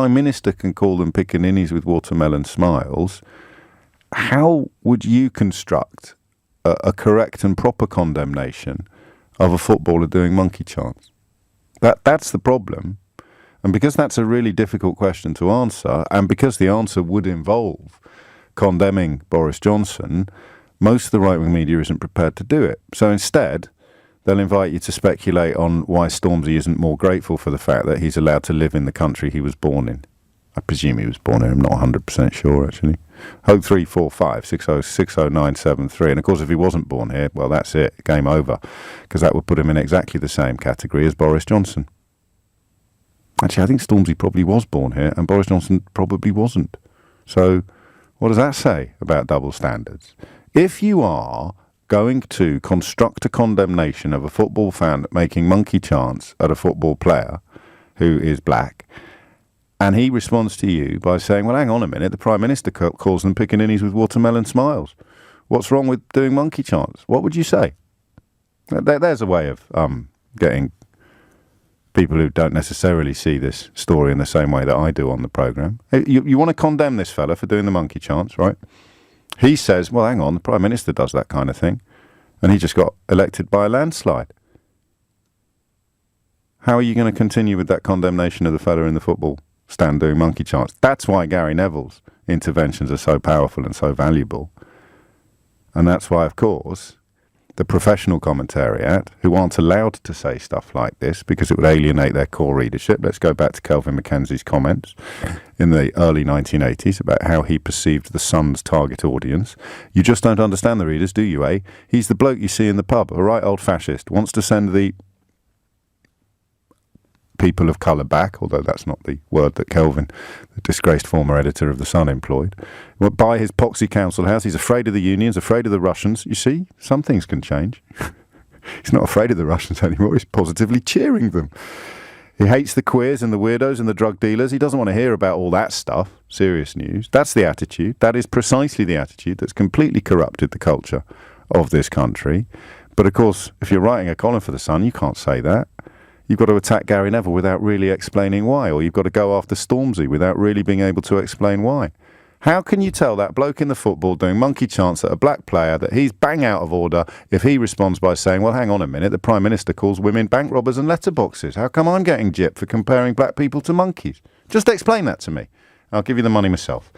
Prime Minister can call them piccaninnies with watermelon smiles, how would you construct a correct and proper condemnation of a footballer doing monkey chants? That's the problem. And because that's a really difficult question to answer, and because the answer would involve condemning Boris Johnson, most of the right-wing media isn't prepared to do it. So instead, they'll invite you to speculate on why Stormzy isn't more grateful for the fact that he's allowed to live in the country he was born in. I presume he was born here. I'm not 100% sure, actually. 0345 60973. And of course, if he wasn't born here, well, that's it. Game over. Because that would put him in exactly the same category as Boris Johnson. Actually, I think Stormzy probably was born here, and Boris Johnson probably wasn't. So what does that say about double standards? If you are going to construct a condemnation of a football fan making monkey chants at a football player who is black, and he responds to you by saying, well, hang on a minute, the Prime Minister calls them piccaninnies with watermelon smiles. What's wrong with doing monkey chants? What would you say? There's a way of getting people who don't necessarily see this story in the same way that I do on the programme. You want to condemn this fella for doing the monkey chants, right? He says, well, hang on, the Prime Minister does that kind of thing, and he just got elected by a landslide. How are you going to continue with that condemnation of the fella in the football stand doing monkey chants? That's why Gary Neville's interventions are so powerful and so valuable. And that's why, of course, the professional commentariat, who aren't allowed to say stuff like this because it would alienate their core readership. Let's go back to Kelvin Mackenzie's comments in the early 1980s about how he perceived the Sun's target audience. You just don't understand the readers, do you, eh? He's the bloke you see in the pub, a right old fascist, wants to send the people of colour back, although that's not the word that Kelvin, the disgraced former editor of The Sun, employed. Well, by his poxy council house, he's afraid of the unions, afraid of the Russians. You see, some things can change. He's not afraid of the Russians anymore, he's positively cheering them. He hates the queers and the weirdos and the drug dealers. He doesn't want to hear about all that stuff, serious news. That's the attitude. That is precisely the attitude that's completely corrupted the culture of this country. But of course, if you're writing a column for The Sun, you can't say that. You've got to attack Gary Neville without really explaining why, or you've got to go after Stormzy without really being able to explain why. How can you tell that bloke in the football doing monkey chants at a black player that he's bang out of order if he responds by saying, well, hang on a minute, the Prime Minister calls women bank robbers and letterboxes. How come I'm getting gypped for comparing black people to monkeys? Just explain that to me. I'll give you the money myself.